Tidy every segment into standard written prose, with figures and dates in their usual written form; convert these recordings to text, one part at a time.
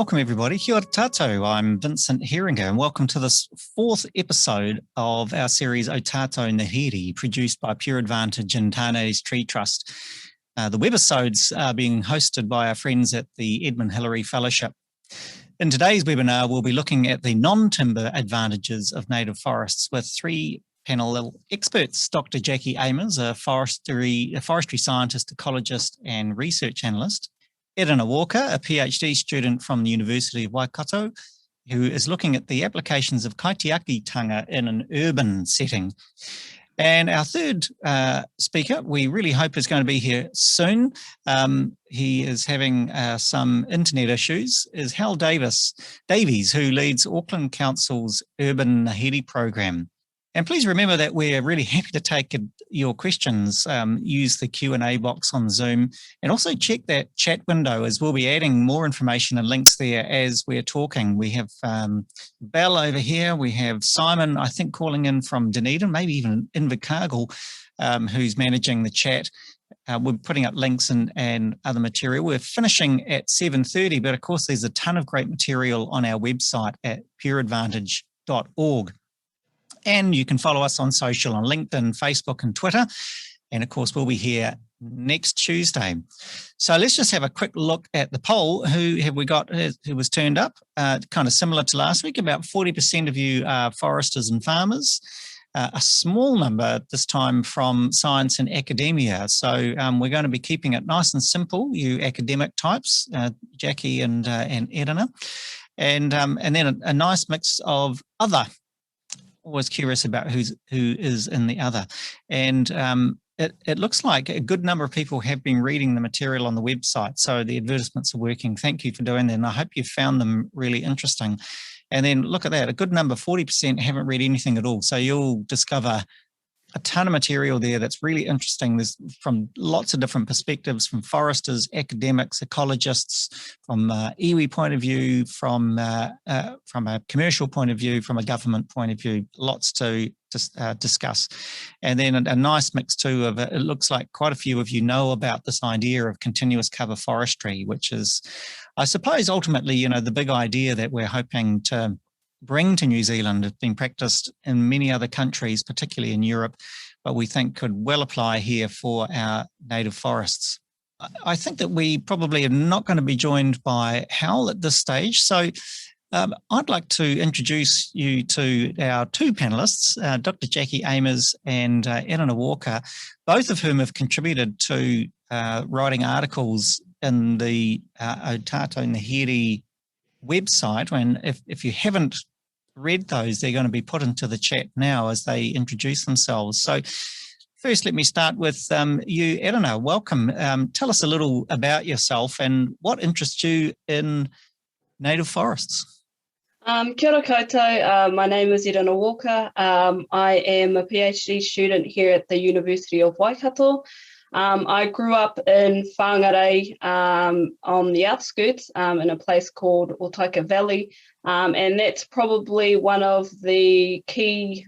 welcome everybody. Kia ora tātou. I'm Vincent Heeringa and welcome to this fourth episode of our series Aotearoa Ngāhere, produced by Pure Advantage and Tāne's Tree Trust. The webisodes are being hosted by our friends at the Edmund Hillary Fellowship. In today's webinar, we'll be looking at the non-timber advantages of native forests with three panel experts: Dr. Jacqui Aimers, a forestry scientist, ecologist and research analyst; Erana Walker, a PhD student from the University of Waikato, who is looking at the applications of kaitiakitanga in an urban setting. And our third speaker, we really hope is going to be here soon. He is having some internet issues, is Hal Davies, who leads Auckland Council's Urban Ngāhere program. And please remember that we're really happy to take your questions. Use the Q&A box on Zoom and also check that chat window, as we'll be adding more information and links there as we're talking. We have Belle over here. We have Simon, I think, calling in from Dunedin, maybe even Invercargill, who's managing the chat. We're putting up links and other material. We're finishing at 7:30, but of course there's a ton of great material on our website at pureadvantage.org. And you can follow us on social, on LinkedIn, Facebook and Twitter. And of course, we'll be here next Tuesday. So let's just have a quick look at the poll. Who have we got who was turned up? Kind of similar to last week. About 40% of you are foresters and farmers. A small number this time from science and academia. So we're going to be keeping it nice and simple, you academic types, Jacky and Erana. And then a nice mix of other. Always curious about who is in the other. And it looks like a good number of people have been reading the material on the website, so the advertisements are working. Thank you for doing that, and I hope you found them really interesting. And then look at that, a good number, 40%, haven't read anything at all. So you'll discover a ton of material there that's really interesting. There's from lots of different perspectives, from foresters, academics, ecologists, from iwi point of view, from a commercial point of view, from a government point of view, lots to discuss. And then a nice mix too of it looks like quite a few of you know about this idea of continuous cover forestry, which is, I suppose, ultimately, you know, the big idea that we're hoping to bring to New Zealand. Has been practiced in many other countries, particularly in Europe, but we think could well apply here for our native forests. I think that we probably are not going to be joined by Howell at this stage. So I'd like to introduce you to our two panelists, Dr. Jacqui Aimers and Erana Walker, both of whom have contributed to writing articles in the Aotearoa Ngāhere website. And if you haven't read those, they're going to be put into the chat now as they introduce themselves. So first, let me start with you, Erana. Welcome. Tell us a little about yourself and what interests you in native forests. Kia ora koutou. My name is Erana Walker. I am a PhD student here at the University of Waikato. I grew up in Whangarei on the outskirts in a place called Ōtaika Valley, and that's probably one of the key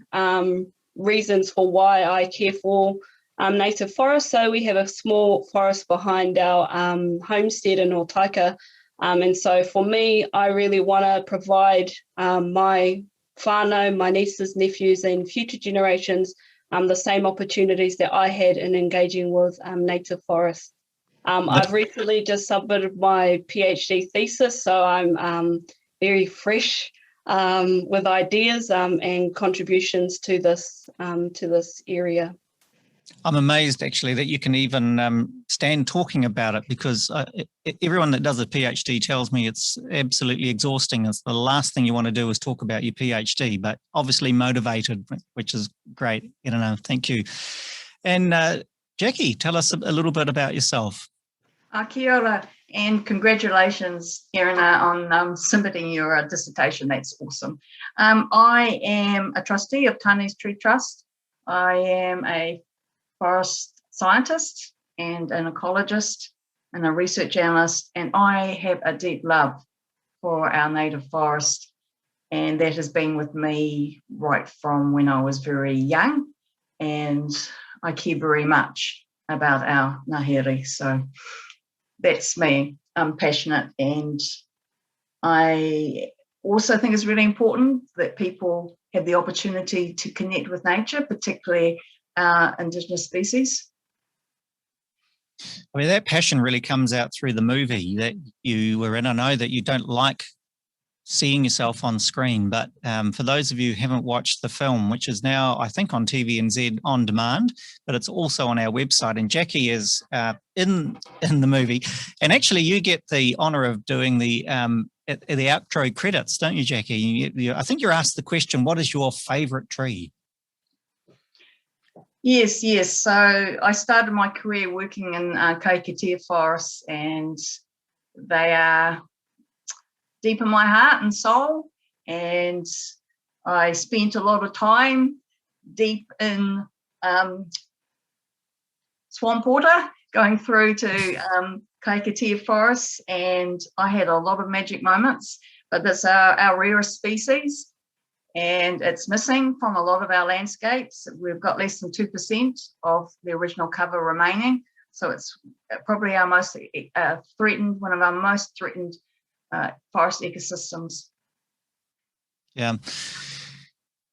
reasons for why I care for native forests. So we have a small forest behind our homestead in Ōtaika, and so for me, I really want to provide my whānau, my nieces, nephews and future generations the same opportunities that I had in engaging with native forests. I've recently just submitted my PhD thesis, so I'm very fresh with ideas and contributions to this area. I'm amazed actually that you can even stand talking about it, because everyone that does a PhD tells me it's absolutely exhausting. It's the last thing you want to do is talk about your PhD, but obviously motivated, which is great. I don't know. Thank you. And Jacky, tell us a little bit about yourself. Kia ora, and congratulations, Erana, on submitting your dissertation. That's awesome. I am a trustee of Tāne's Tree Trust. I am a forest scientist and an ecologist and a research analyst, and I have a deep love for our native forest, and that has been with me right from when I was very young, and I care very much about our ngāhere. So that's me. I'm passionate and I also think it's really important that people have the opportunity to connect with nature, particularly Indigenous species. I mean, that passion really comes out through the movie that you were in. I know that you don't like seeing yourself on screen, but for those of you who haven't watched the film, which is now, I think, on TVNZ on demand, but it's also on our website, and Jacky is in the movie. And actually, you get the honour of doing the outro credits, don't you, Jacky? I think you're asked the question, what is your favourite tree? Yes. So I started my career working in Aotearoa forests, and they are deep in my heart and soul. And I spent a lot of time deep in swamp water, going through to Aotearoa forests, and I had a lot of magic moments. But that's our rarest species, and it's missing from a lot of our landscapes. We've got less than 2% of the original cover remaining. So it's probably our most threatened, one of our most threatened forest ecosystems. Yeah.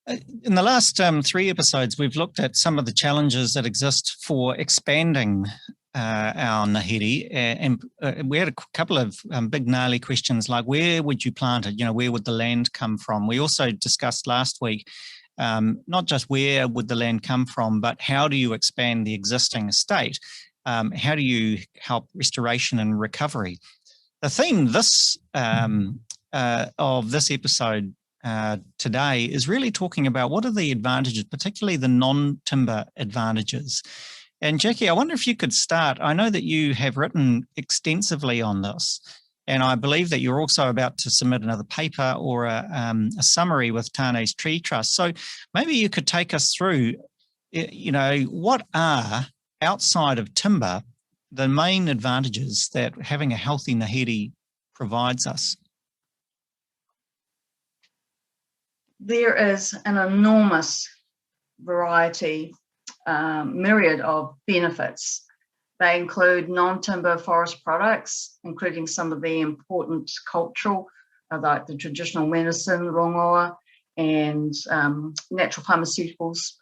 In the last 3 episodes, we've looked at some of the challenges that exist for expanding our ngāhere, and we had a couple of big gnarly questions like, where would you plant it? Where would the land come from? We also discussed last week not just where would the land come from, but how do you expand the existing estate? How do you help restoration and recovery? The theme of this episode today is really talking about what are the advantages, particularly the non-timber advantages. And Jacky, I wonder if you could start. I know that you have written extensively on this, and I believe that you're also about to submit another paper or a summary with Tāne's Tree Trust. So maybe you could take us through, what are, outside of timber, the main advantages that having a healthy ngāhere provides us? There is an enormous variety, myriad of benefits. They include non-timber forest products, including some of the important cultural, like the traditional medicine, rongoa, and natural pharmaceuticals.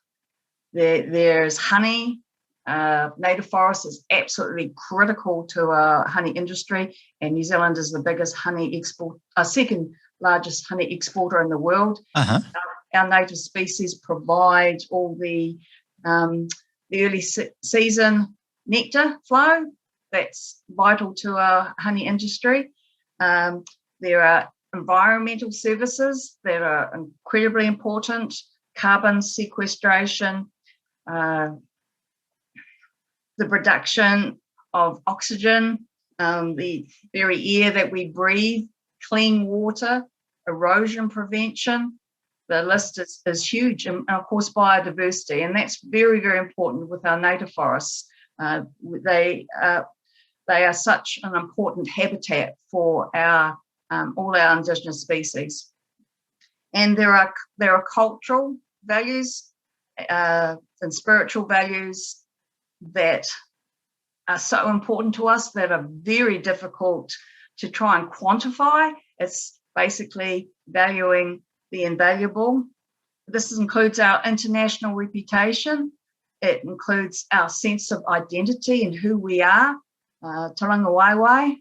There's honey. Native forest is absolutely critical to our honey industry, and New Zealand is the biggest honey export, second largest honey exporter in the world. Our native species provide all the early season nectar flow that's vital to our honey industry. There are environmental services that are incredibly important: carbon sequestration, the production of oxygen, the very air that we breathe, clean water, erosion prevention. The list is huge, and of course biodiversity, and that's very, very important with our native forests. They are such an important habitat for all our Indigenous species. And there are cultural values and spiritual values that are so important to us that are very difficult to try and quantify. It's basically valuing the invaluable. This includes our international reputation. It includes our sense of identity and who we are, Tauranga Waiwai.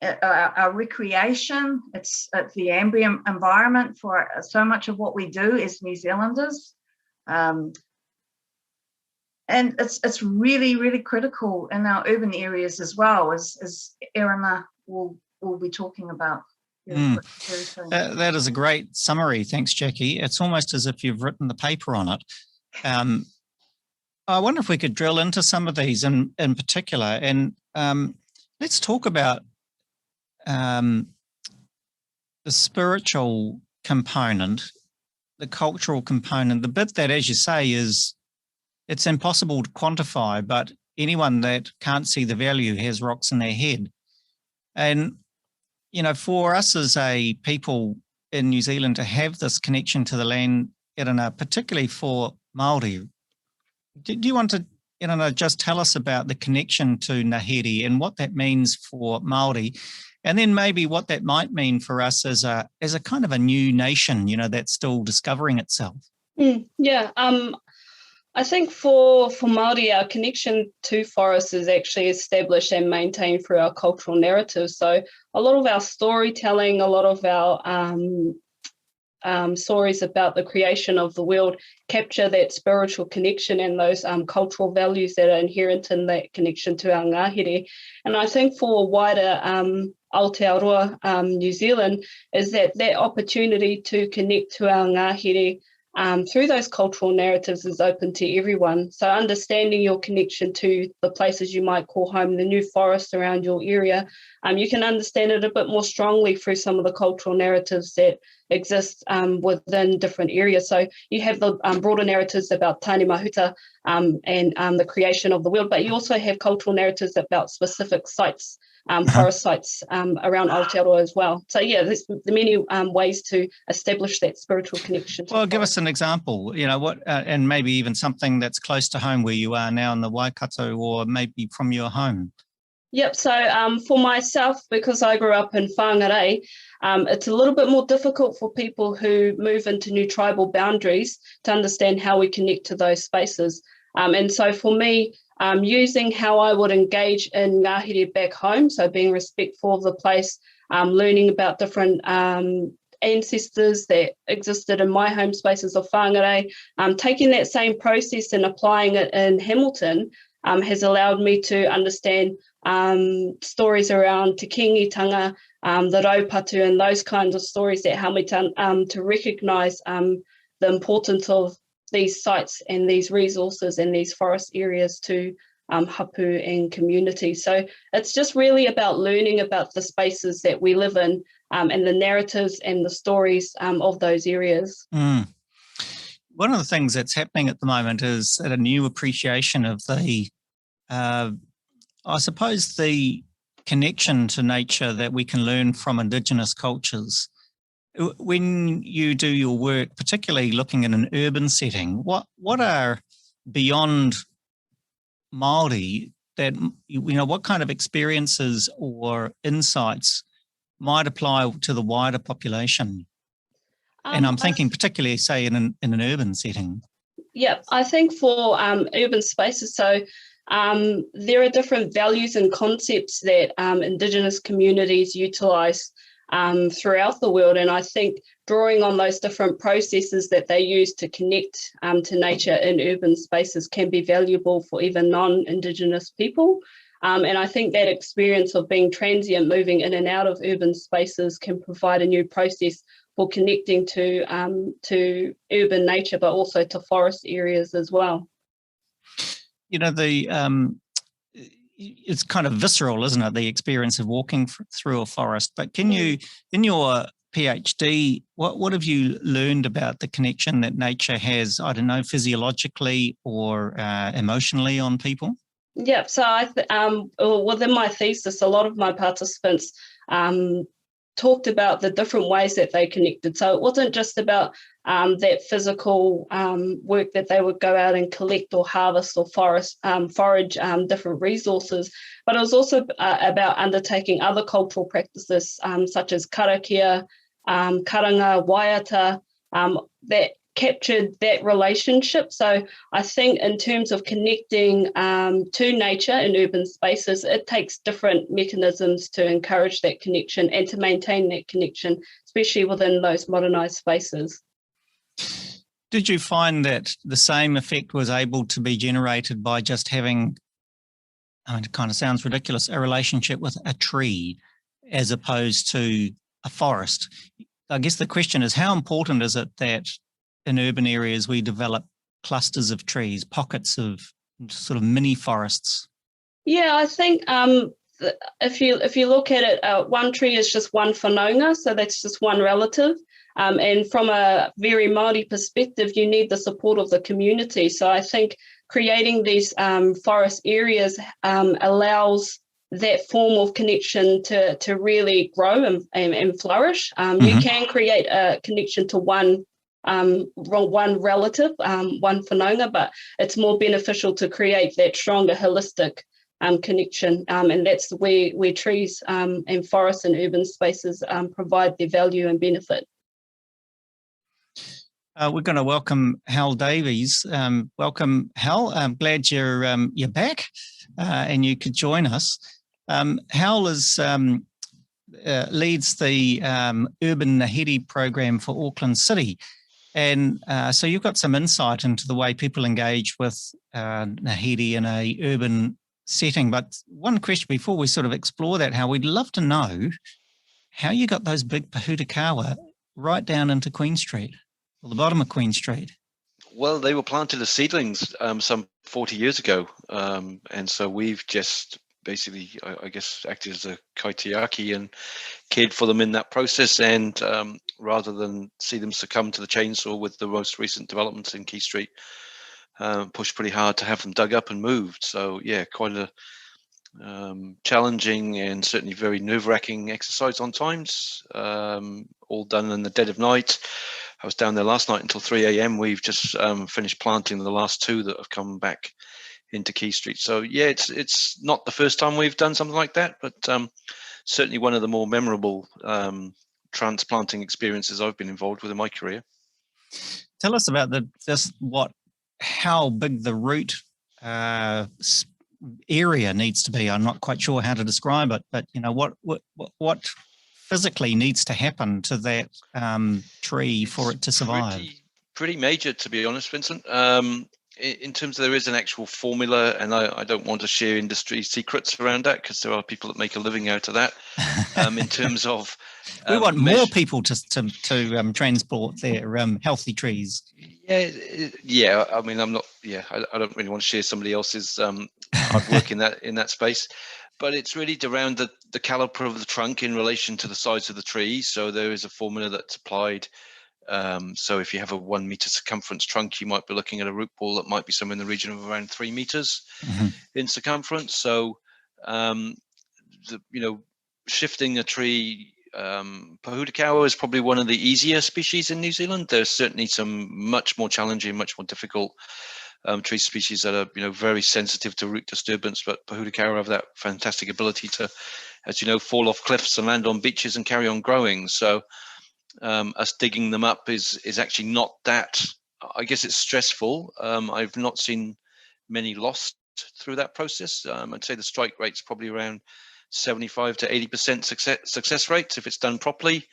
Our recreation, it's the ambient environment for so much of what we do as New Zealanders. And it's really, really critical in our urban areas as well, as Erana will be talking about. That is a great summary. Thanks, Jacky. It's almost as if you've written the paper on it. I wonder if we could drill into some of these in particular, and let's talk about the spiritual component, the cultural component, the bit that, as you say, it's impossible to quantify, but anyone that can't see the value has rocks in their head. And, for us as a people in New Zealand to have this connection to the land, Erana, particularly for Māori, do you want to just tell us about the connection to Ngāhere and what that means for Māori, and then maybe what that might mean for us as a kind of a new nation, that's still discovering itself. Yeah. I think for Māori, our connection to forests is actually established and maintained through our cultural narrative. So a lot of our storytelling, a lot of our stories about the creation of the world capture that spiritual connection and those cultural values that are inherent in that connection to our ngāhere. And I think for wider Aotearoa, New Zealand, is that opportunity to connect to our ngāhere through those cultural narratives is open to everyone. So understanding your connection to the places you might call home, the new forests around your area, you can understand it a bit more strongly through some of the cultural narratives that exist within different areas. So you have the broader narratives about Tāne Mahuta and the creation of the world, but you also have cultural narratives about specific sites, forest sites around Aotearoa as well. So there's many ways to establish that spiritual connection. Well, give us an example, what, and maybe even something that's close to home where you are now in the Waikato, or maybe from your home. Yep. So for myself, because I grew up in whāngarei, it's a little bit more difficult for people who move into new tribal boundaries to understand how we connect to those spaces. And so for me, using how I would engage in ngāhere back home, so being respectful of the place, learning about different ancestors that existed in my home spaces of whāngarei, taking that same process and applying it in Hamilton has allowed me to understand stories around te kingitanga, the raupatu, and those kinds of stories that help me to recognise the importance of these sites and these resources and these forest areas to hapu and community. So it's just really about learning about the spaces that we live in and the narratives and the stories of those areas. One of the things that's happening at the moment is a new appreciation of the I suppose the connection to nature that we can learn from Indigenous cultures. When you do your work, particularly looking in an urban setting, what are beyond Māori that, what kind of experiences or insights might apply to the wider population? And I'm thinking particularly, say, in an urban setting. Yeah, I think for urban spaces, so there are different values and concepts that Indigenous communities utilise throughout the world. And I think drawing on those different processes that they use to connect to nature in urban spaces can be valuable for even non-Indigenous people. And I think that experience of being transient, moving in and out of urban spaces, can provide a new process for connecting to urban nature, but also to forest areas as well. It's kind of visceral, isn't it, the experience of walking through a forest? But can you, in your PhD, what have you learned about the connection that nature has, I don't know, physiologically or emotionally on people? Yeah, so within my thesis, a lot of my participants talked about the different ways that they connected. So it wasn't just about that physical work that they would go out and collect or harvest or forage different resources, but it was also about undertaking other cultural practices such as karakia, karanga, waiata, that captured that relationship. So I think in terms of connecting to nature in urban spaces, it takes different mechanisms to encourage that connection and to maintain that connection, especially within those modernised spaces. Did you find that the same effect was able to be generated by just having, it kind of sounds ridiculous, a relationship with a tree as opposed to a forest? I guess the question is, how important is it that in urban areas we develop clusters of trees, pockets of sort of mini forests? Yeah, I think if you look at it, one tree is just one whanaunga, so that's just one relative. And from a very Māori perspective, you need the support of the community. So I think creating these forest areas allows that form of connection to really grow and flourish. You can create a connection to one one relative, one whanaunga, but it's more beneficial to create that stronger holistic connection, and that's where trees and forests and urban spaces provide their value and benefit. We're going to welcome Hal Davies. Welcome, Hal. I'm glad you're back and you could join us. Hal leads the Urban Ngāhere program for Auckland City. And so you've got some insight into the way people engage with Ngāhere in a urban setting. But one question before we sort of explore that, Hal, we'd love to know how you got those big pahutakawa right down into Queen Street, or the bottom of Queen Street. Well, they were planted as seedlings some 40 years ago. And so we've just basically, I guess, acted as a kaitiaki and cared for them in that process. And rather than see them succumb to the chainsaw with the most recent developments in Quay Street, pushed pretty hard to have them dug up and moved. So yeah, quite a challenging and certainly very nerve-wracking exercise on times, all done in the dead of night. I was down there last night until 3 a.m. We've just finished planting the last two that have come back into Quay Street. So yeah, it's not the first time we've done something like that, but certainly one of the more memorable transplanting experiences I've been involved with in my career. Tell us about how big the root area needs to be. I'm not quite sure how to describe it, but you know, what physically needs to happen to that tree for it to survive? Pretty major, to be honest, Vincent. In terms of, there is an actual formula, and I don't want to share industry secrets around that because there are people that make a living out of that. In terms of, we want more people to transport their healthy trees. Yeah. I mean, I'm not. Yeah, I don't really want to share somebody else's hard work in that space. But it's really around the caliper of the trunk in relation to the size of the tree. So there is a formula that's applied. So if you have a 1 meter circumference trunk, you might be looking at a root ball that might be somewhere in the region of around 3 meters in circumference. So, shifting a tree, pahutakawa is probably one of the easier species in New Zealand. There's certainly some much more challenging, much more difficult tree species that are, very sensitive to root disturbance, but pahutakawa have that fantastic ability to, as you know, fall off cliffs and land on beaches and carry on growing. So us digging them up is actually not that, I guess it's stressful. I've not seen many lost through that process. I'd say the strike rate's probably around 75 to 80% success rates if it's done properly.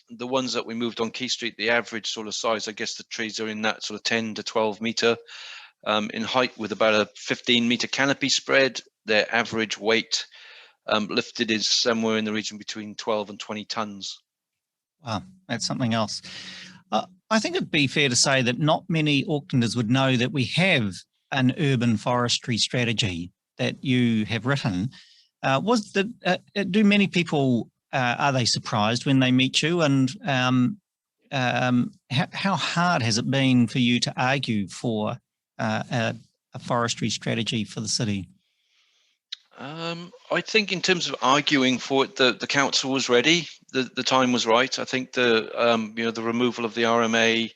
The ones that we moved on Quay Street, the average sort of size, I guess the trees are in that sort of 10 to 12 meter in height with about a 15 meter canopy spread. Their average weight lifted is somewhere in the region between 12 and 20 tons. Wow, that's something else. I think it'd be fair to say that not many Aucklanders would know that we have an urban forestry strategy that you have written. Do many people, are they surprised when they meet you? And how hard has it been for you to argue for a forestry strategy for the city? I think in terms of arguing for it, the council was ready. The time was right. I think the removal of the RMA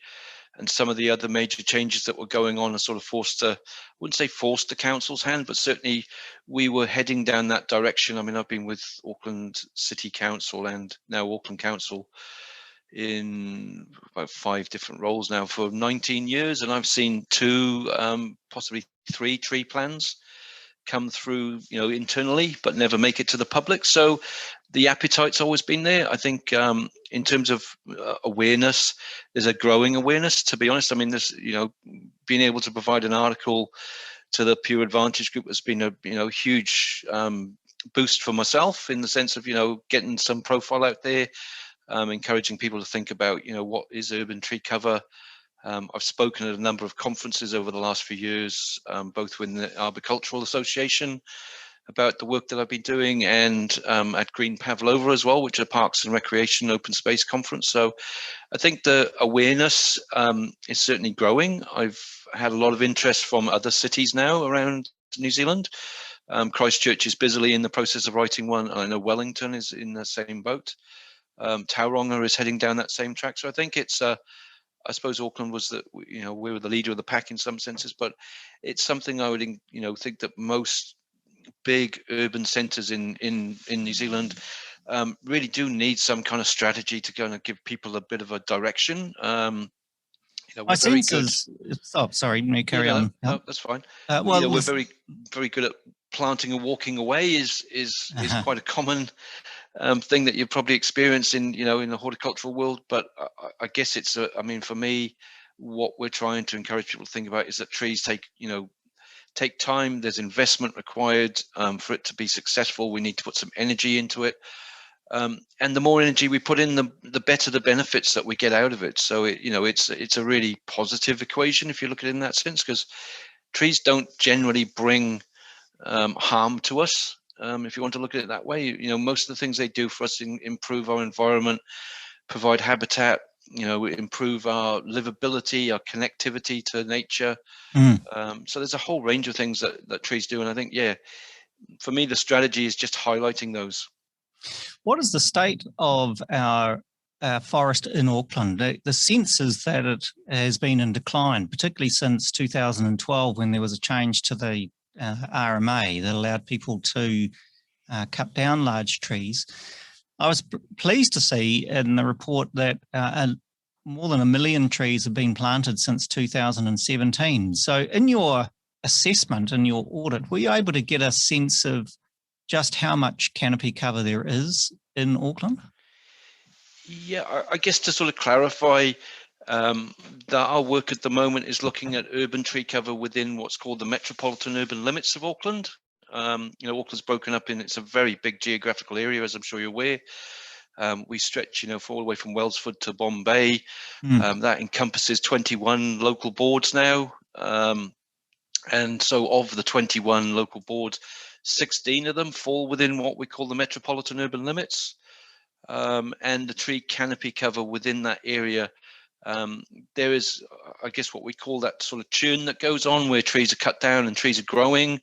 and some of the other major changes that were going on are sort of I wouldn't say forced the council's hand, but certainly we were heading down that direction. I mean, I've been with Auckland City Council and now Auckland Council in about 5 different roles now for 19 years, and I've seen 2, possibly 3 tree plans come through, internally, but never make it to the public. So the appetite's always been there. I think in terms of awareness, there's a growing awareness, to be honest. I mean, this, being able to provide an article to the Pure Advantage group has been a huge boost for myself in the sense of, getting some profile out there, encouraging people to think about, what is urban tree cover. I've spoken at a number of conferences over the last few years, both with the Arboricultural Association about the work that I've been doing and at Green Pavlova as well, which is a Parks and Recreation Open Space Conference. So I think the awareness is certainly growing. I've had a lot of interest from other cities now around New Zealand. Christchurch is busily in the process of writing one. I know Wellington is in the same boat. Tauranga is heading down that same track. So I think it's I suppose Auckland was we were the leader of the pack in some senses, but it's something I would think that most big urban centres in New Zealand really do need some kind of strategy to kind of give people a bit of a direction. My sense is, oh, sorry, me carry on. No, that's fine. Well, we're very, very good at planting and walking away is quite a common thing that you probably experience in the horticultural world. But I guess it's for me, what we're trying to encourage people to think about is that trees take time. There's investment required for it to be successful. We need to put some energy into it. And the more energy we put in, the better the benefits that we get out of it. So it's a really positive equation if you look at it in that sense, because trees don't generally bring harm to us. If you want to look at it that way, most of the things they do for us improve our environment, provide habitat, improve our livability, our connectivity to nature. So there's a whole range of things that trees do. And I think, for me, the strategy is just highlighting those. What is the state of our forest in Auckland? The sense is that it has been in decline, particularly since 2012, when there was a change to the RMA that allowed people to cut down large trees. I was pleased to see in the report that more than 1 million trees have been planted since 2017. So in your assessment, in your audit, were you able to get a sense of just how much canopy cover there is in Auckland? Yeah, I guess to sort of clarify, that our work at the moment is looking at urban tree cover within what's called the metropolitan urban limits of Auckland. Auckland's broken up it's a very big geographical area, as I'm sure you're aware. We stretch, all the way from Wellsford to Bombay. That encompasses 21 local boards now. And so of the 21 local boards, 16 of them fall within what we call the metropolitan urban limits. And the tree canopy cover within that area, there is, I guess, what we call that sort of churn that goes on where trees are cut down and trees are growing.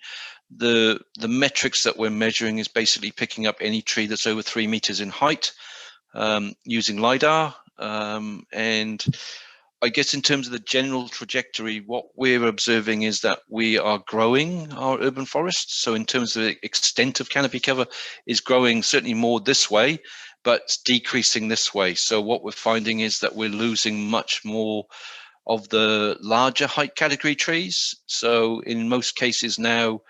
The metrics that we're measuring is basically picking up any tree that's over 3 meters in height using LiDAR. And I guess in terms of the general trajectory, what we're observing is that we are growing our urban forests. So in terms of the extent of canopy cover is growing certainly more this way, but it's decreasing this way. So what we're finding is that we're losing much more of the larger height category trees. So in most cases now,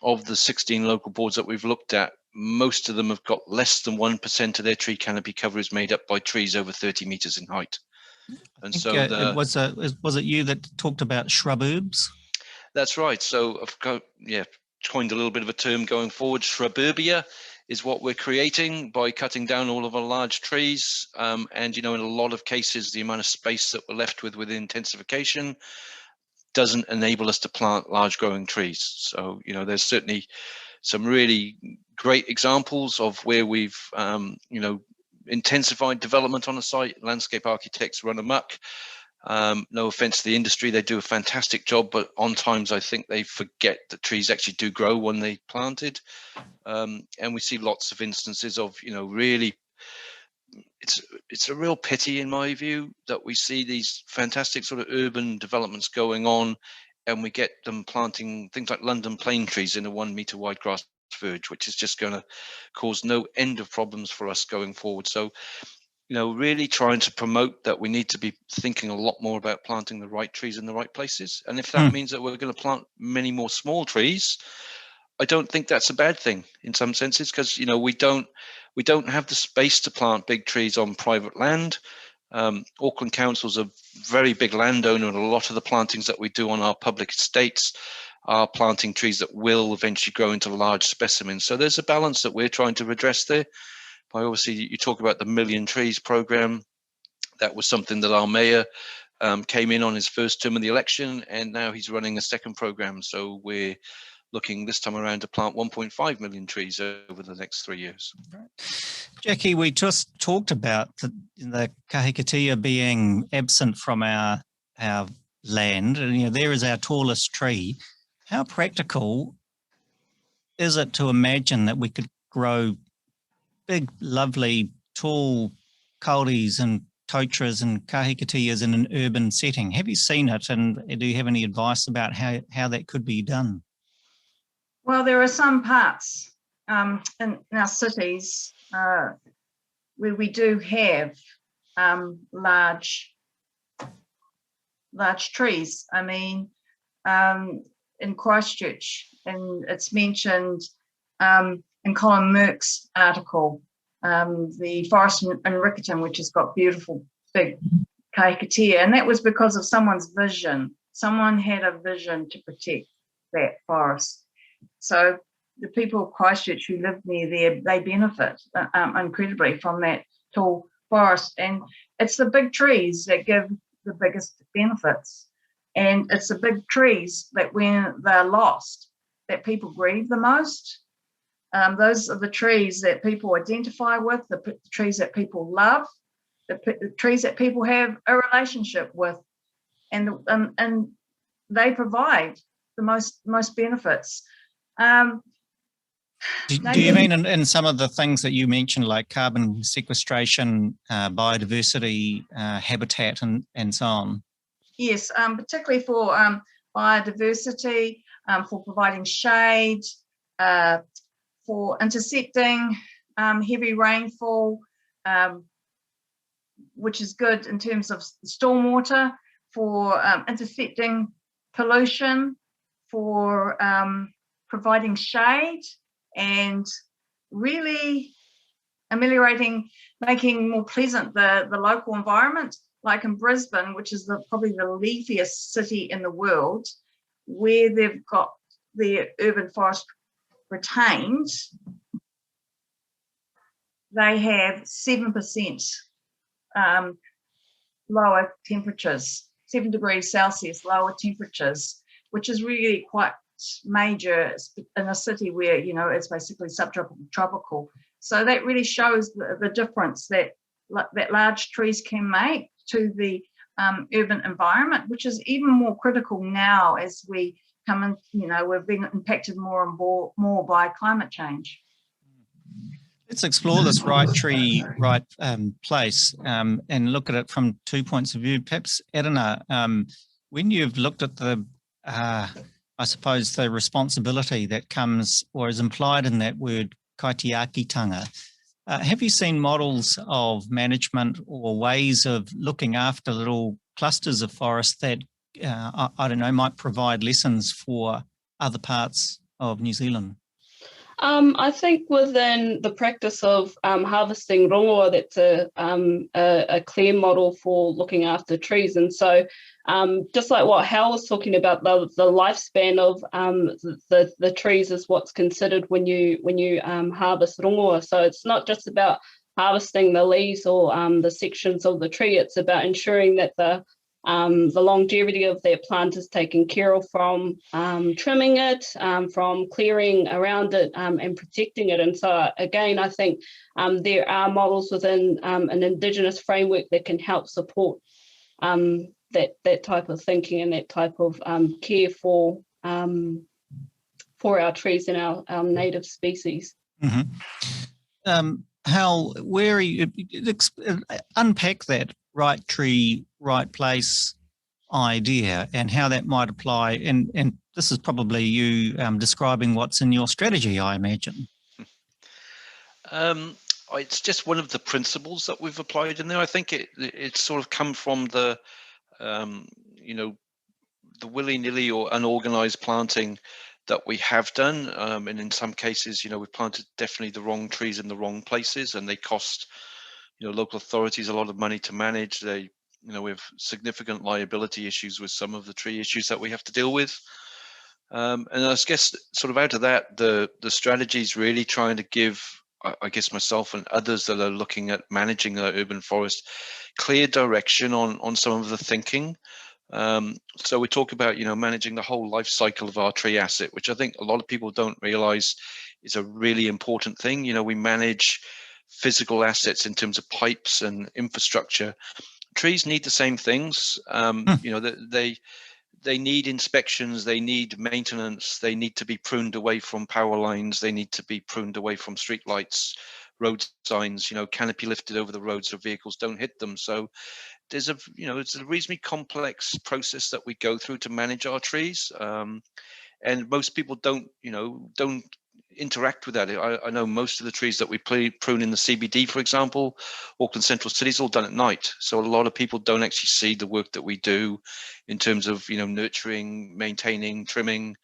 of the 16 local boards that we've looked at, most of them have got less than 1% of their tree canopy cover is made up by trees over 30 meters in height. And so was it you that talked about shrub herbs? That's right. So I've coined a little bit of a term going forward. Shrubberbia is what we're creating by cutting down all of our large trees. And in a lot of cases, the amount of space that we're left with intensification doesn't enable us to plant large growing trees. So there's certainly some really great examples of where we've intensified development on a site. Landscape architects run amok. No offense to the industry, they do a fantastic job, but on times I think they forget that trees actually do grow when they planted. And we see lots of instances of, really, it's a real pity in my view that we see these fantastic sort of urban developments going on and we get them planting things like London plane trees in a 1 meter wide grass verge, which is just going to cause no end of problems for us going forward. So, really trying to promote that we need to be thinking a lot more about planting the right trees in the right places. And if that means that we're going to plant many more small trees, I don't think that's a bad thing in some senses, because we don't have the space to plant big trees on private land. Auckland Council's a very big landowner, and a lot of the plantings that we do on our public estates are planting trees that will eventually grow into large specimens. So there's a balance that we're trying to address there. By obviously, you talk about the Million Trees program. That was something that our mayor came in on his first term of the election, and now he's running a second program. So we're looking this time around to plant 1.5 million trees over the next 3 years. Jackie, we just talked about the kahikatea being absent from our land, and there is our tallest tree. How practical is it to imagine that we could grow big, lovely tall kauri's and totras and kahikateas in an urban setting. Have you seen it, and do you have any advice about how that could be done? Well, there are some parts in our cities where we do have large trees. I mean, in Christchurch, and it's mentioned in Colin Merck's article, the forest in Riccarton, which has got beautiful big kahikatea, and that was because of someone's vision. Someone had a vision to protect that forest. So the people of Christchurch who live near there, they benefit incredibly from that tall forest. And it's the big trees that give the biggest benefits. And it's the big trees that when they're lost, that people grieve the most. Those are the trees that people identify with, the trees that people love, the trees that people have a relationship with, and they provide the most benefits. Do you mean in some of the things that you mentioned, like carbon sequestration, biodiversity, habitat, and so on? Yes, particularly for biodiversity, for providing shade, for intercepting heavy rainfall, which is good in terms of stormwater, for intercepting pollution, for providing shade, and really ameliorating, making more pleasant the local environment, like in Brisbane, which is probably the leafiest city in the world, where they've got the urban forest retained. They have 7% lower temperatures, 7 degrees Celsius lower temperatures, which is really quite major in a city where, you know, it's basically subtropical, tropical. So that really shows the difference that large trees can make to the urban environment, which is even more critical now as we come in, you know, we're being impacted more and more by climate change. Let's explore this right tree, right place, and look at it from 2 points of view. Perhaps, Erana, when you've looked at the, I suppose, the responsibility that comes or is implied in that word kaitiakitanga, have you seen models of management or ways of looking after little clusters of forest that, I don't know, might provide lessons for other parts of New Zealand? I think within the practice of harvesting rongoa, that's a clear model for looking after trees. And so just like what Hal was talking about, the lifespan of the trees is what's considered when you harvest rongoa. So it's not just about harvesting the leaves or the sections of the tree. It's about ensuring that the longevity of that plant is taken care of, from trimming it, from clearing around it, and protecting it. And so again, I think there are models within an Indigenous framework that can help support that type of thinking and that type of care for our trees and our native species. Mm-hmm. Hal, where are you, unpack that right tree, right place idea and how that might apply. And this is probably you describing what's in your strategy, I imagine. It's just one of the principles that we've applied in there. I think it's sort of come from the, you know, the willy-nilly or unorganized planting that we have done. And in some cases, you know, we've planted definitely the wrong trees in the wrong places, and they cost, you know, local authorities a lot of money to manage. They, you know, we have significant liability issues with some of the tree issues that we have to deal with. And I guess sort of out of that, the strategy is really trying to give, I guess, myself and others that are looking at managing the urban forest clear direction on some of the thinking. So we talk about, you know, managing the whole life cycle of our tree asset, which I think a lot of people don't realize is a really important thing. You know, we manage physical assets in terms of pipes and infrastructure. Trees need the same things. You know, they need inspections, they need maintenance, they need to be pruned away from power lines, they need to be pruned away from street lights, road signs, canopy lifted over the road so vehicles don't hit them. So there's it's a reasonably complex process that we go through to manage our trees. And most people don't interact with that. I know most of the trees that we prune in the CBD, for example, Auckland Central City, is all done at night. So a lot of people don't actually see the work that we do in terms of, nurturing, maintaining, trimming,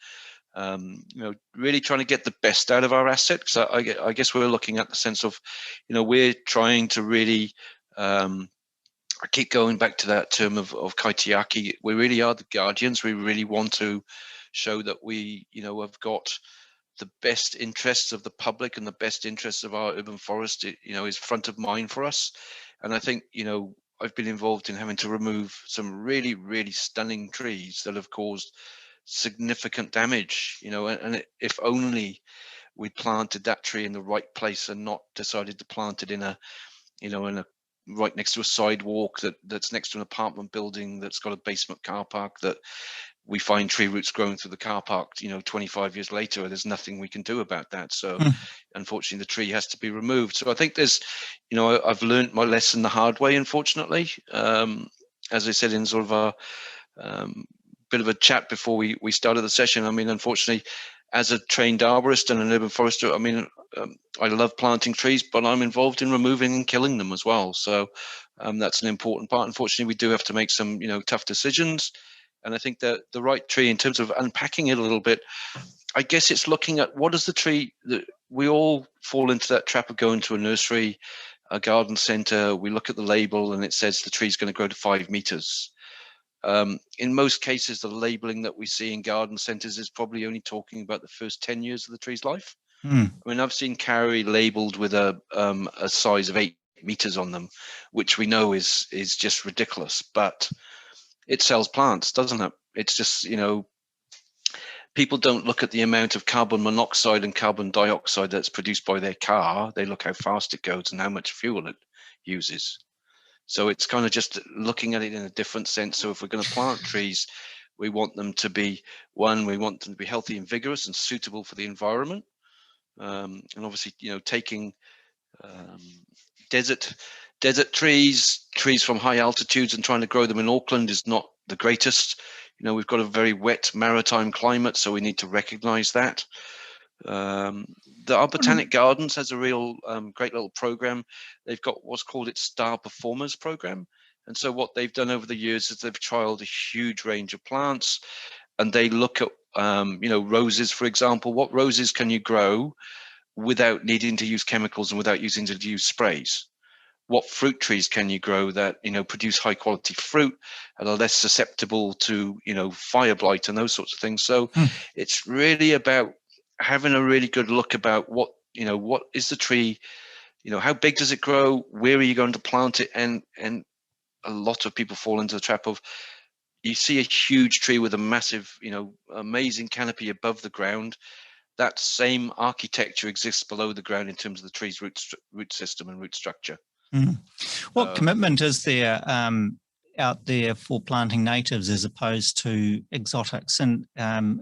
really trying to get the best out of our asset. Because I guess we're looking at the sense of, we're trying to really, I keep going back to that term of kaitiaki. We really are the guardians. We really want to show that we, have got the best interests of the public and the best interests of our urban forest, is front of mind for us. And I think, I've been involved in having to remove some really, really stunning trees that have caused significant damage, and if only we'd planted that tree in the right place and not decided to plant it in a right next to a sidewalk that's next to an apartment building that's got a basement car park, that we find tree roots growing through the car park 25 years later. There's nothing we can do about that. So unfortunately the tree has to be removed. So I think there's I've learned my lesson the hard way, unfortunately. As I said in sort of a bit of a chat before we started the session, I mean, unfortunately, as a trained arborist and an urban forester, I mean, I love planting trees, but I'm involved in removing and killing them as well. So that's an important part. Unfortunately, we do have to make some, tough decisions. And I think that the right tree, in terms of unpacking it a little bit, I guess it's looking at what is the tree that we all fall into that trap of going to a nursery, a garden center. We look at the label and it says the tree's going to grow to 5 meters. In most cases, the labeling that we see in garden centers is probably only talking about the first 10 years of the tree's life. I mean, I've seen carry labeled with a size of 8 meters on them, which we know is just ridiculous, but it sells plants, doesn't it? It's just, people don't look at the amount of carbon monoxide and carbon dioxide that's produced by their car. They look how fast it goes and how much fuel it uses. So it's kind of just looking at it in a different sense. So if we're going to plant trees, we want them to be, we want them to be healthy and vigorous and suitable for the environment. And obviously, taking desert trees from high altitudes and trying to grow them in Auckland is not the greatest. We've got a very wet maritime climate, so we need to recognize that. Our Botanic Gardens has a real great little program. They've got what's called its Star Performers program. And so what they've done over the years is they've trialed a huge range of plants, and they look at, roses, for example. What roses can you grow without needing to use chemicals and without using to use sprays? What fruit trees can you grow that, produce high quality fruit and are less susceptible to, fire blight and those sorts of things. So it's really about having a really good look about what is the tree, how big does it grow? Where are you going to plant it? And a lot of people fall into the trap of, you see a huge tree with a massive, amazing canopy above the ground. That same architecture exists below the ground in terms of the tree's root system and root structure. What commitment is there out there for planting natives as opposed to exotics? And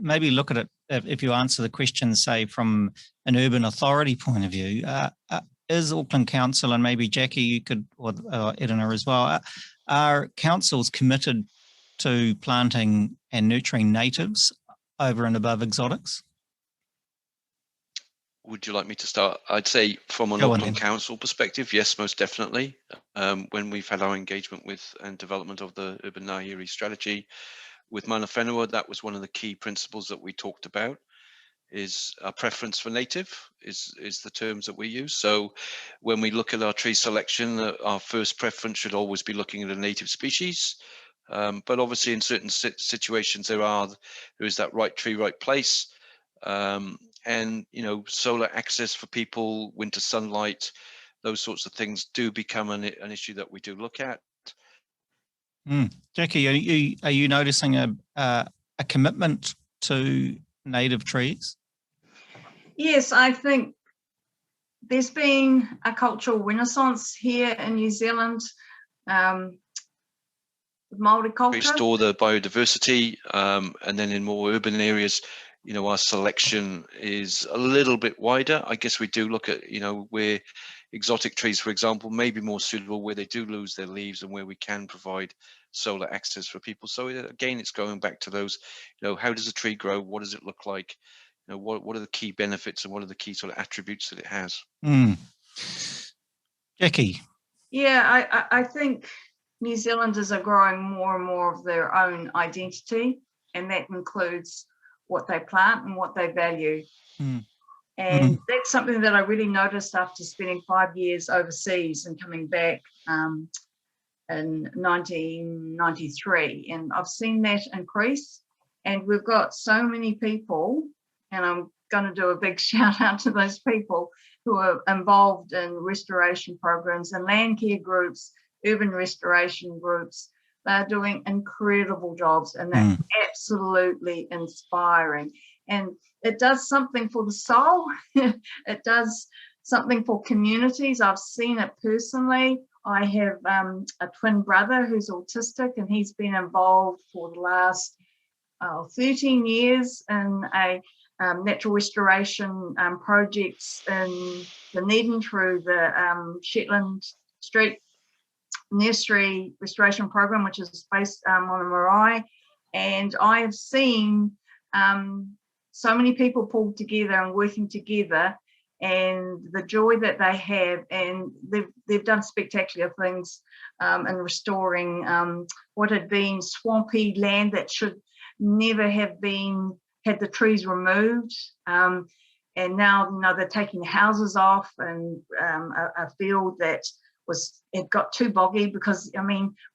maybe look at it, if you answer the question, say, from an urban authority point of view, is Auckland Council, and maybe Jacky, you could, or Erana as well, are councils committed to planting and nurturing natives over and above exotics? Would you like me to start? I'd say from an Auckland Council perspective, yes, most definitely. When we've had our engagement with and development of the Urban Ngāhere strategy with Mana Whenua, that was one of the key principles that we talked about, is our preference for native is the terms that we use. So when we look at our tree selection, our first preference should always be looking at a native species. But obviously in certain situations, there is that right tree, right place. And solar access for people, winter sunlight, those sorts of things do become an issue that we do look at. Jacky, are you noticing a commitment to native trees? Yes, I think there's been a cultural renaissance here in New Zealand. Maori culture. Restore the biodiversity, and then in more urban areas, our selection is a little bit wider. I guess we do look at, where exotic trees, for example, may be more suitable where they do lose their leaves and where we can provide solar access for people. So again, it's going back to those, how does a tree grow? What does it look like? What are the key benefits and what are the key sort of attributes that it has? Jacky. Yeah, I think New Zealanders are growing more and more of their own identity, and that includes what they plant and what they value. And that's something that I really noticed after spending 5 years overseas and coming back in 1993. And I've seen that increase. And we've got so many people, and I'm going to do a big shout out to those people who are involved in restoration programs and land care groups, urban restoration groups. They're doing incredible jobs, and they're absolutely inspiring. And it does something for the soul. It does something for communities. I've seen it personally. I have a twin brother who's autistic, and he's been involved for the last 13 years in a natural restoration projects in Dunedin through the Shetland Street Nursery Restoration Program, which is based on the Maori. And I have seen so many people pulled together and working together, and the joy that they have, and they've done spectacular things in restoring what had been swampy land that should never have been had the trees removed, and now they're taking houses off, and a field that it got too boggy because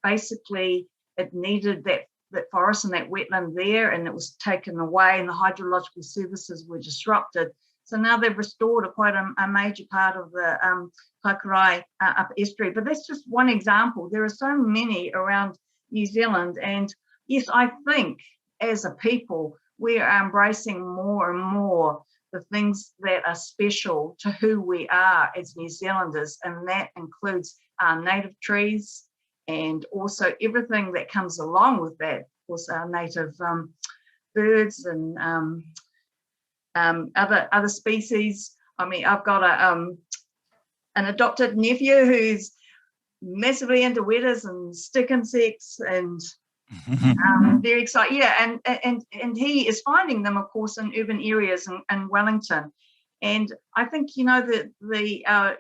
basically it needed that forest and that wetland there, and it was taken away, and the hydrological services were disrupted. So now they've restored quite a major part of the Kaikorai up estuary. But that's just one example. There are so many around New Zealand, and yes, I think as a people we are embracing more and more the things that are special to who we are as New Zealanders, and that includes our native trees and also everything that comes along with that. Of course, our native birds and other species. I've got an adopted nephew who's massively into wetters and stick insects, and very excited. Yeah, and he is finding them, of course, in urban areas in Wellington. And I think that the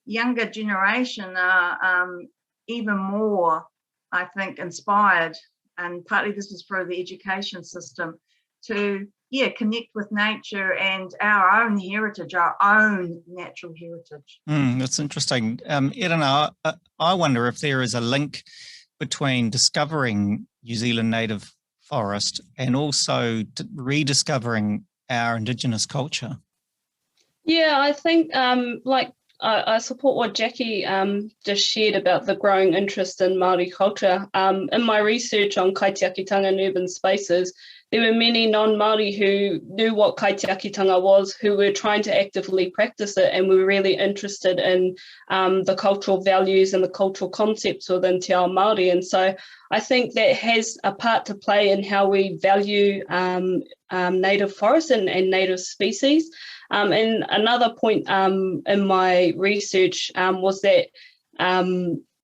younger generation are even more, I think, inspired, and partly this is through the education system, to connect with nature and our own heritage, our own natural heritage. That's interesting. Erana, I wonder if there is a link between discovering New Zealand native forest and also rediscovering our Indigenous culture. Yeah, I think I support what Jacky just shared about the growing interest in Māori culture. In my research on kaitiakitanga and urban spaces, there were many non-Māori who knew what kaitiakitanga was, who were trying to actively practice it, and were really interested in the cultural values and the cultural concepts within Te Ao Māori. And so I think that has a part to play in how we value native forests and native species. And another point in my research was that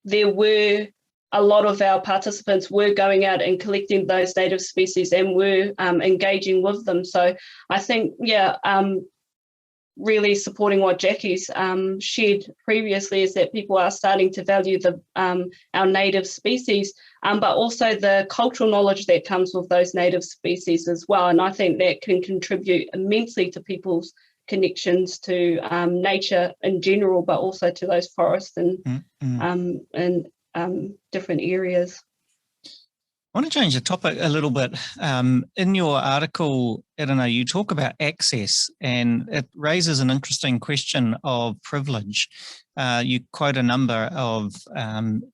there were a lot of our participants were going out and collecting those native species and were engaging with them. So I think, really supporting what Jacky's shared previously is that people are starting to value our native species, but also the cultural knowledge that comes with those native species as well. And I think that can contribute immensely to people's connections to nature in general, but also to those forests and different areas. I want to change the topic a little bit. In your article, Erana, you talk about access, and it raises an interesting question of privilege. You quote a number of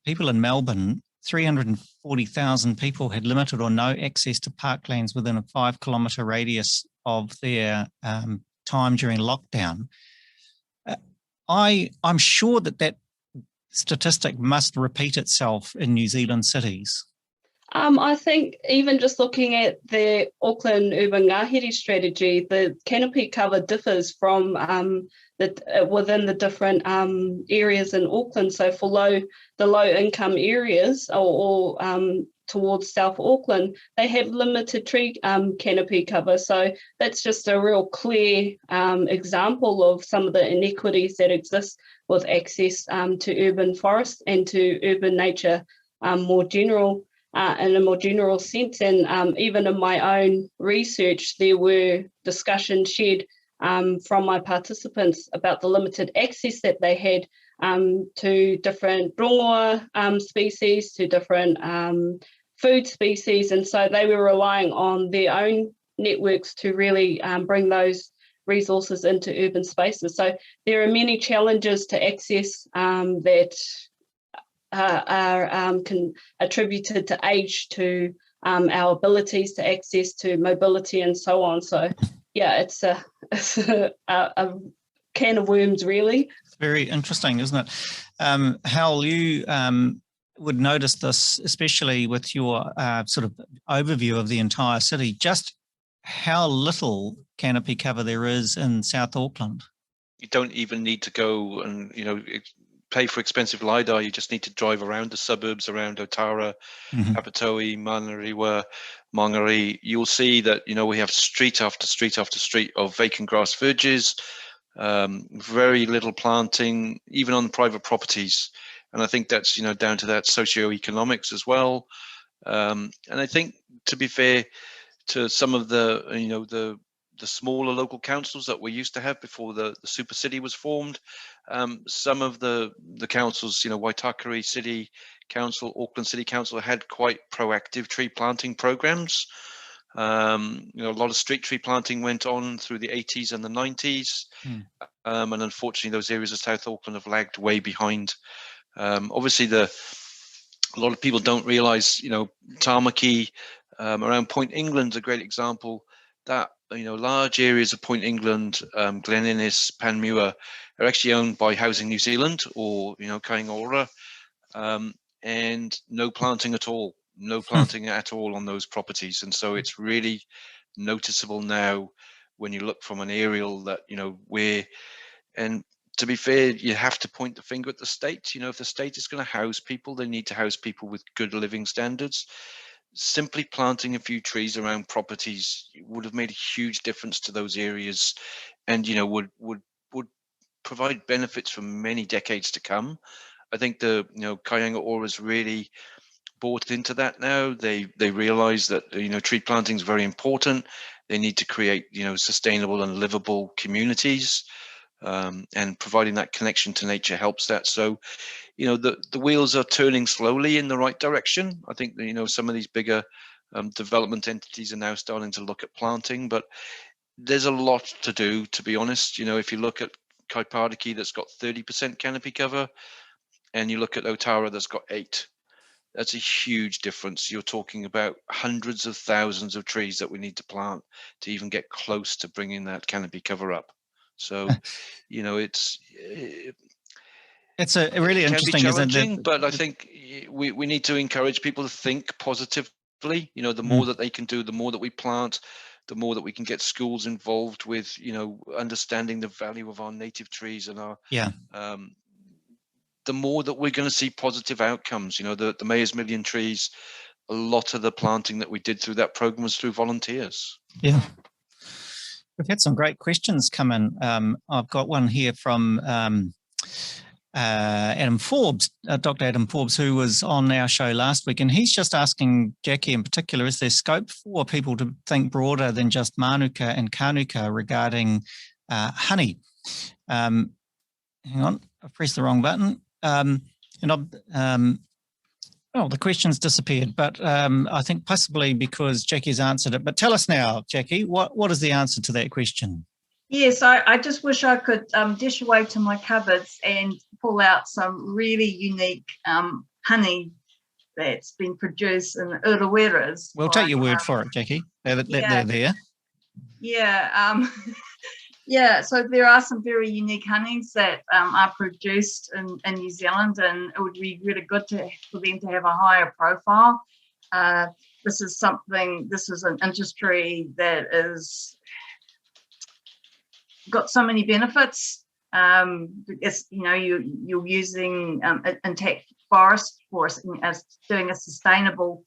people in Melbourne. 340,000 people had limited or no access to parklands within a 5-kilometre radius of their time during lockdown. I'm sure that statistic must repeat itself in New Zealand cities. I think even just looking at the Auckland urban ngāhere strategy, the canopy cover differs from within the different areas in Auckland. So for the low income areas or towards South Auckland, they have limited tree canopy cover. So that's just a real clear example of some of the inequities that exist with access to urban forest and to urban nature more general. In a more general sense, and even in my own research, there were discussions shared from my participants about the limited access that they had to different rongoa species, to different food species, and so they were relying on their own networks to really bring those resources into urban spaces. So there are many challenges to access that are attributed to age, to our abilities to access, to mobility, and so on. So, yeah, it's a can of worms, really. It's very interesting, isn't it? Hal, you would notice this, especially with your sort of overview of the entire city, just how little canopy cover there is in South Auckland. You don't even need to go and, pay for expensive LiDAR. You just need to drive around the suburbs around Aotearoa, Apatoi, Manariwa, Mangere. You'll see that, we have street after street after street of vacant grass verges, very little planting, even on private properties. And I think that's, down to that socioeconomics as well. And I think, to be fair to some of the smaller local councils that we used to have before the super city was formed, some of the councils, Waitakere City Council, Auckland City Council, had quite proactive tree planting programs. A lot of street tree planting went on through the 80s and the 90s. And unfortunately, those areas of South Auckland have lagged way behind. Obviously, a lot of people don't realise, Tamaki around Point England's a great example. That large areas of Point England, Glen Innes, Panmure, are actually owned by Housing New Zealand or Kaingaora, and no planting at all. No planting at all on those properties, and so it's really noticeable now when you look from an aerial that and to be fair, you have to point the finger at the state. If the state is going to house people, they need to house people with good living standards. Simply planting a few trees around properties would have made a huge difference to those areas, and would provide benefits for many decades to come. I think the Kaingaora has really bought into that now. They realize that tree planting is very important. They need to create sustainable and livable communities, and providing that connection to nature helps that. So the wheels are turning slowly in the right direction. I think some of these bigger development entities are now starting to look at planting, but there's a lot to do, to be honest. If you look at Kaipariki, that's got 30% canopy cover, and you look at Aotearoa, that's got 8%. That's a huge difference. You're talking about hundreds of thousands of trees that we need to plant to even get close to bringing that canopy cover up. So, it's a really interesting, isn't it? But I think we need to encourage people to think positively. The more that they can do, the more that we plant, the more that we can get schools involved with, understanding the value of our native trees and our the more that we're going to see positive outcomes. The Mayor's Million Trees, a lot of the planting that we did through that program was through volunteers. Yeah. We've had some great questions come in. I've got one here from Adam Forbes, Dr. Adam Forbes, who was on our show last week, and he's just asking Jacqui in particular, is there scope for people to think broader than just Manuka and Kanuka regarding honey? Hang on, I pressed the wrong button. The question's disappeared, but I think possibly because Jacqui's answered it. But tell us now, Jacqui, what is the answer to that question? Yes, I just wish I could dish away to my cupboards and pull out some really unique honey that's been produced in Uruweras. We'll take your word for it, Jacqui. They're there. Yeah. Yeah, so there are some very unique honeys that are produced in New Zealand, and it would be really good for them to have a higher profile. this is an industry that is got so many benefits. It's, you're using intact forest for as doing a sustainable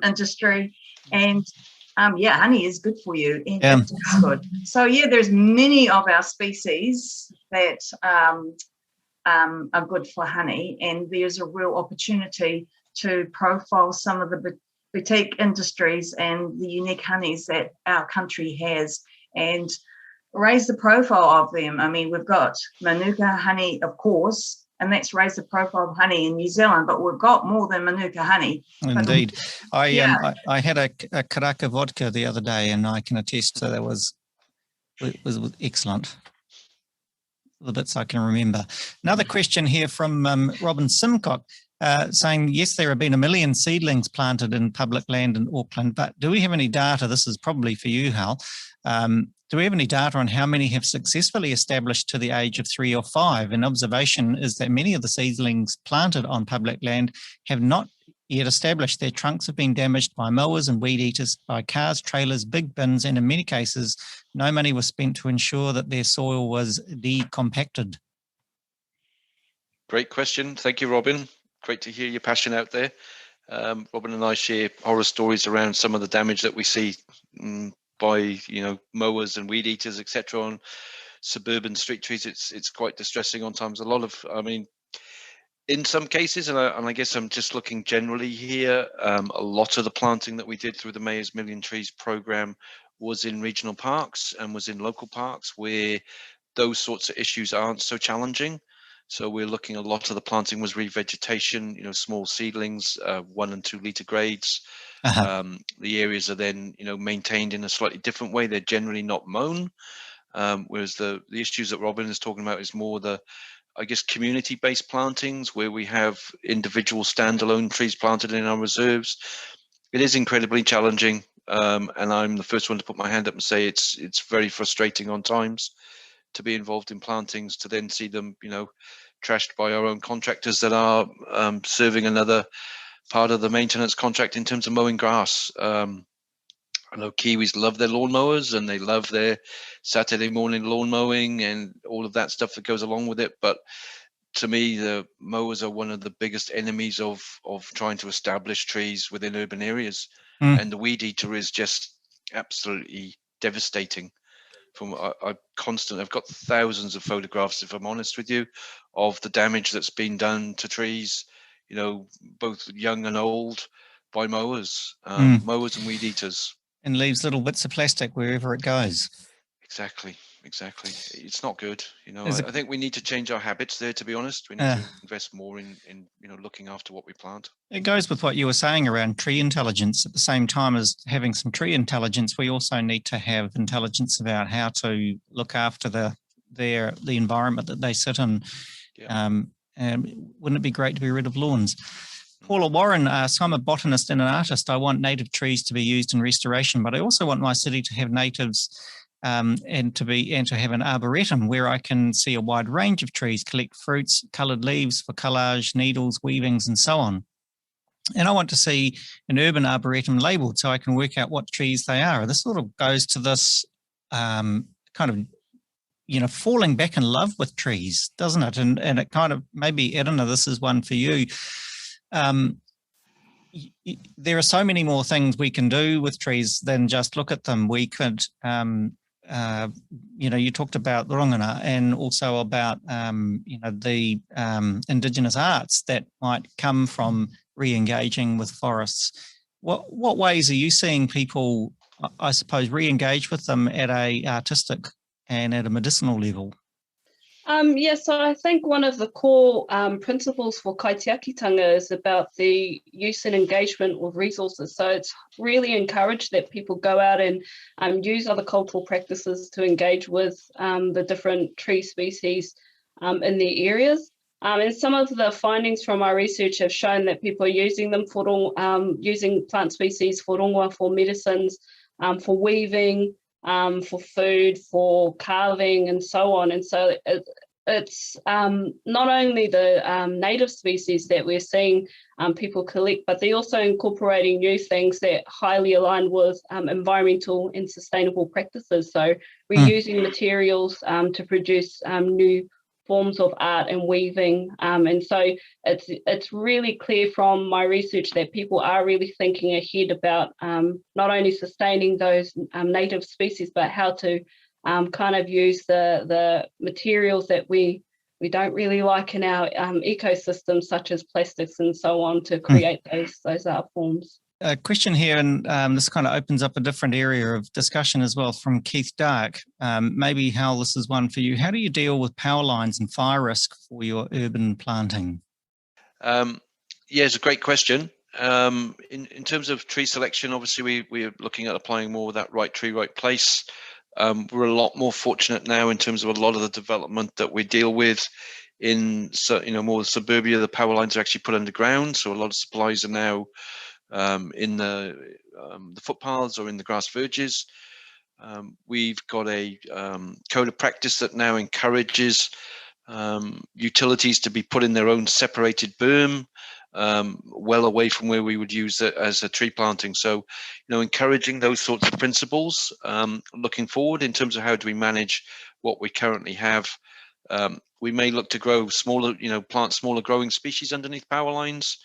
industry, and honey is good for you, and it's good. So there's many of our species that are good for honey, and there's a real opportunity to profile some of the boutique industries and the unique honeys that our country has, and raise the profile of them. I mean, we've got Manuka honey, of course, and that's raised the profile of honey in New Zealand, but we've got more than Manuka honey. Indeed. I had a Karaka vodka the other day, and I can attest to that was excellent. The bits I can remember. Another question here from Robin Simcock, saying, yes, there have been 1 million seedlings planted in public land in Auckland, but do we have any data? This is probably for you, Hal. Do we have any data on how many have successfully established to the age of 3 or 5? An observation is that many of the seedlings planted on public land have not yet established. Their trunks have been damaged by mowers and weed eaters, by cars, trailers, big bins, and in many cases, no money was spent to ensure that their soil was decompacted. Great question. Thank you, Robin. Great to hear your passion out there. Robin and I share horror stories around some of the damage that we see by mowers and weed eaters, etc., on suburban street trees. It's quite distressing on times. In some cases, and I guess I'm just looking generally here, a lot of the planting that we did through the Mayor's Million Trees program was in regional parks and was in local parks where those sorts of issues aren't so challenging. So we're looking, a lot of the planting was revegetation, small seedlings, 1 and 2 litre grades. The areas are then, maintained in a slightly different way. They're generally not mown, whereas the issues that Robin is talking about is more the, I guess, community-based plantings where we have individual standalone trees planted in our reserves. It is incredibly challenging, and I'm the first one to put my hand up and say it's very frustrating on times to be involved in plantings, to then see them, trashed by our own contractors that are serving another part of the maintenance contract in terms of mowing grass. I know Kiwis love their lawnmowers and they love their Saturday morning lawn mowing and all of that stuff that goes along with it. But to me, the mowers are one of the biggest enemies of trying to establish trees within urban areas. And the weed eater is just absolutely devastating. I've got thousands of photographs, if I'm honest with you, of the damage that's been done to trees, both young and old, by mowers, mowers and weed eaters. And leaves little bits of plastic wherever it goes. Exactly. It's not good. I think we need to change our habits there, to be honest. We need to invest more in looking after what we plant. It goes with what you were saying around tree intelligence. At the same time as having some tree intelligence, we also need to have intelligence about how to look after the environment that they sit in. And wouldn't it be great to be rid of lawns? Paula Warren asks, I'm a botanist and an artist. I want native trees to be used in restoration, but I also want my city to have natives and to have an arboretum where I can see a wide range of trees, collect fruits, coloured leaves for collage, needles, weavings, and so on. And I want to see an urban arboretum labelled so I can work out what trees they are. This sort of goes to this kind of, falling back in love with trees, doesn't it? And it kind of, maybe, Erana, this is one for you. There are so many more things we can do with trees than just look at them. We could, you talked about Rongana and also about, the Indigenous arts that might come from re-engaging with forests. What ways are you seeing people, I suppose, re-engage with them at a artistic and at a medicinal level? So I think one of the core principles for kaitiakitanga is about the use and engagement with resources. So it's really encouraged that people go out and use other cultural practices to engage with the different tree species in their areas. And some of the findings from our research have shown that people are using them for using plant species for rongoa, for medicines, for weaving, for food, for carving, and so on. And so it's not only the native species that we're seeing people collect, but they're also incorporating new things that highly align with environmental and sustainable practices. So reusing materials to produce new forms of art and weaving. And so it's really clear from my research that people are really thinking ahead about not only sustaining those native species, but how to kind of use the materials that we don't really like in our ecosystems, such as plastics and so on, to create those art forms. A question here, and this kind of opens up a different area of discussion as well, from Keith Dark. Maybe, Hal, this is one for you. How do you deal with power lines and fire risk for your urban planting? Yeah, it's a great question. In terms of tree selection, obviously we're looking at applying more of that right tree, right place. We're a lot more fortunate now in terms of a lot of the development that we deal with in, more suburbia. The power lines are actually put underground, so a lot of supplies are now in the footpaths or in the grass verges. We've got a code of practice that now encourages utilities to be put in their own separated berm, well away from where we would use it as a tree planting. So, encouraging those sorts of principles, looking forward in terms of how do we manage what we currently have. We may look to grow smaller, plant smaller growing species underneath power lines.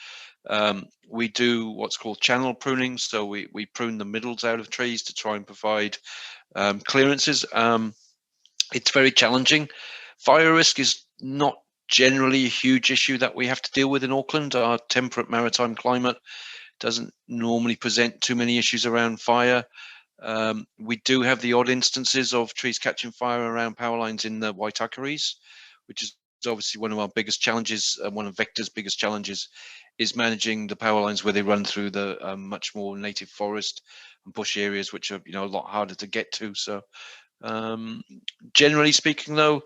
We do what's called channel pruning. So we prune the middles out of trees to try and provide clearances. It's very challenging. Fire risk is not generally a huge issue that we have to deal with in Auckland. Our temperate maritime climate doesn't normally present too many issues around fire. We do have the odd instances of trees catching fire around power lines in the Waitakaris, which is obviously one of our biggest challenges. One of Vector's biggest challenges is managing the power lines where they run through the much more native forest and bush areas, which are a lot harder to get to. So generally speaking, though,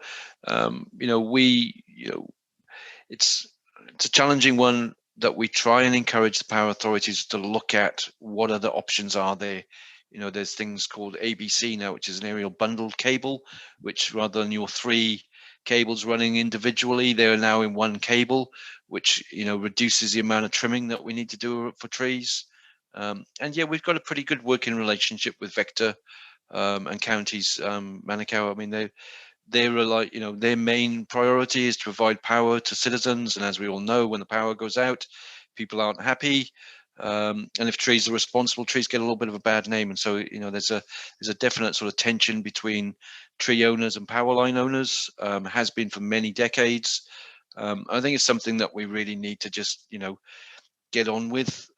it's a challenging one that we try and encourage the power authorities to look at what other options are there. There's things called ABC now, which is an aerial bundled cable, which rather than your 3 cables running individually, they're now in one cable, which reduces the amount of trimming that we need to do for trees. And yeah, we've got a pretty good working relationship with Vector and counties. Manukau, I mean, they're like, their main priority is to provide power to citizens, and as we all know, when the power goes out, people aren't happy. And if trees are responsible, trees get a little bit of a bad name, and so there's a definite sort of tension between tree owners and power line owners. Has been for many decades. I think it's something that we really need to just get on with.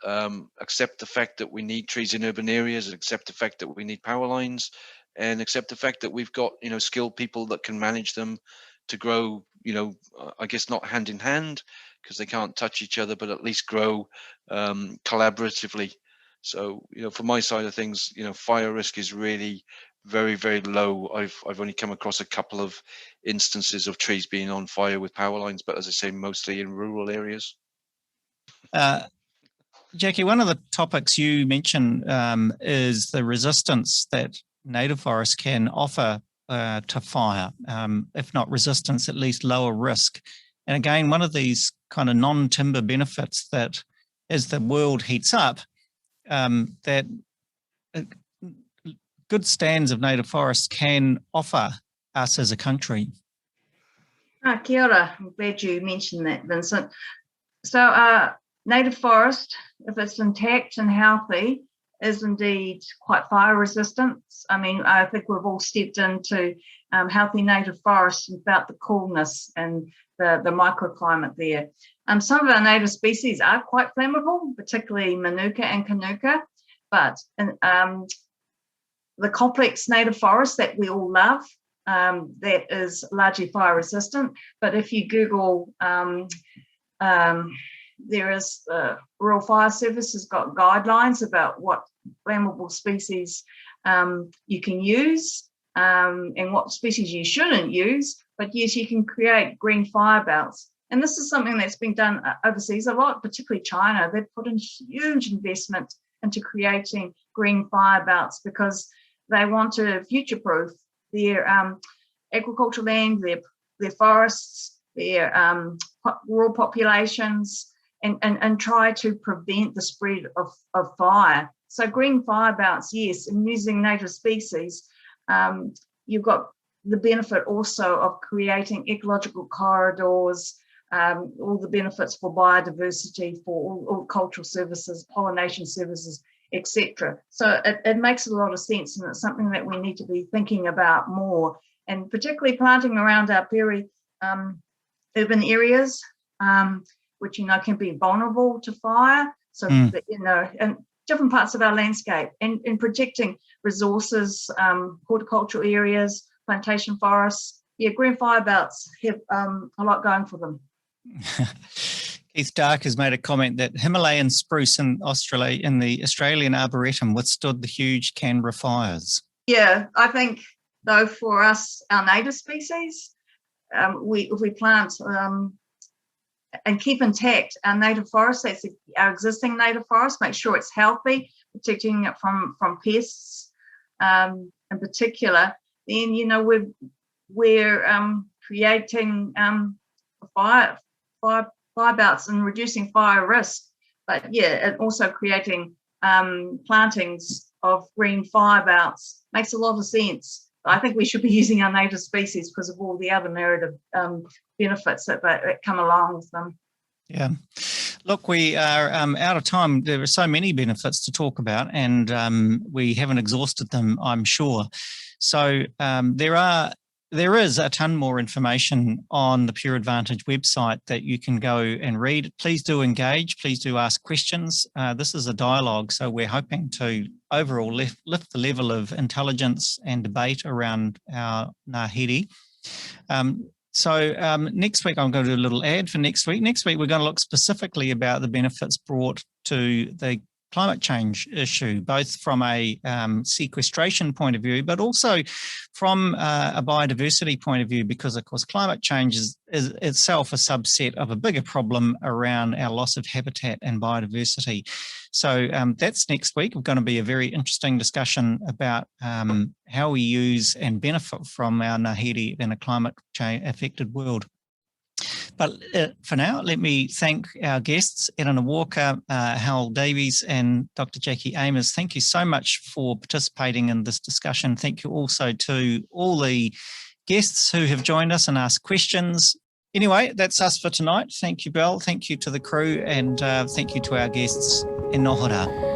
Accept the fact that we need trees in urban areas, accept the fact that we need power lines, and accept the fact that we've got skilled people that can manage them to grow. I guess not hand in hand, because they can't touch each other, but at least grow collaboratively. So, from my side of things, fire risk is really very, very low. I've only come across a couple of instances of trees being on fire with power lines, but as I say, mostly in rural areas. Jackie, one of the topics you mentioned is the resistance that native forests can offer to fire, if not resistance, at least lower risk. And again, one of these kind of non-timber benefits that as the world heats up, that good stands of native forests can offer us as a country. Kia ora. I'm glad you mentioned that, Vincent. So native forest, if it's intact and healthy, is indeed quite fire resistant. I mean, I think we've all stepped into healthy native forests and felt the coolness and the microclimate there. Some of our native species are quite flammable, particularly Manuka and Kanuka, but the complex native forest that we all love, that is largely fire resistant. But if you Google, there is the Rural Fire Service has got guidelines about what flammable species you can use and what species you shouldn't use. But yes, you can create green fire belts. And this is something that's been done overseas a lot, particularly China. They've put in huge investment into creating green fire belts because they want to future-proof their agricultural land, their forests, their rural populations, and try to prevent the spread of fire. So green fire belts, yes, and using native species, you've got the benefit also of creating ecological corridors, all the benefits for biodiversity, for all cultural services, pollination services, etc. So it makes a lot of sense, and it's something that we need to be thinking about more, and particularly planting around our urban areas, which can be vulnerable to fire. So that, and different parts of our landscape, and protecting resources, horticultural areas, plantation forests. Yeah, green fire belts have a lot going for them. Keith Dark has made a comment that Himalayan spruce in Australia, in the Australian Arboretum, withstood the huge Canberra fires. Yeah, I think though for us, our native species, if we plant and keep intact our native forest, that's our existing native forest, make sure it's healthy, protecting it from pests in particular, then we're creating fire belts and reducing fire risk. But yeah, and also creating plantings of green fire belts makes a lot of sense. I think we should be using our native species because of all the other narrative benefits that come along with them. Yeah. Look, we are out of time. There are so many benefits to talk about, and we haven't exhausted them, I'm sure. So there is a ton more information on the Pure Advantage website that you can go and read. Please do engage. Please do ask questions. This is a dialogue, so we're hoping to overall lift the level of intelligence and debate around our Ngāhere. So next week, I'm going to do a little ad for next week. Next week, we're going to look specifically about the benefits brought to the climate change issue, both from a sequestration point of view, but also from a biodiversity point of view, because of course climate change is itself a subset of a bigger problem around our loss of habitat and biodiversity. So that's next week. It's going to be a very interesting discussion about how we use and benefit from our Ngāhere in a climate change affected world. But for now, let me thank our guests, Erana Walker, Hal Davies and Dr. Jacqui Aimers. Thank you so much for participating in this discussion. Thank you also to all the guests who have joined us and asked questions. Anyway, that's us for tonight. Thank you, Belle. Thank you to the crew, and thank you to our guests. E nohora.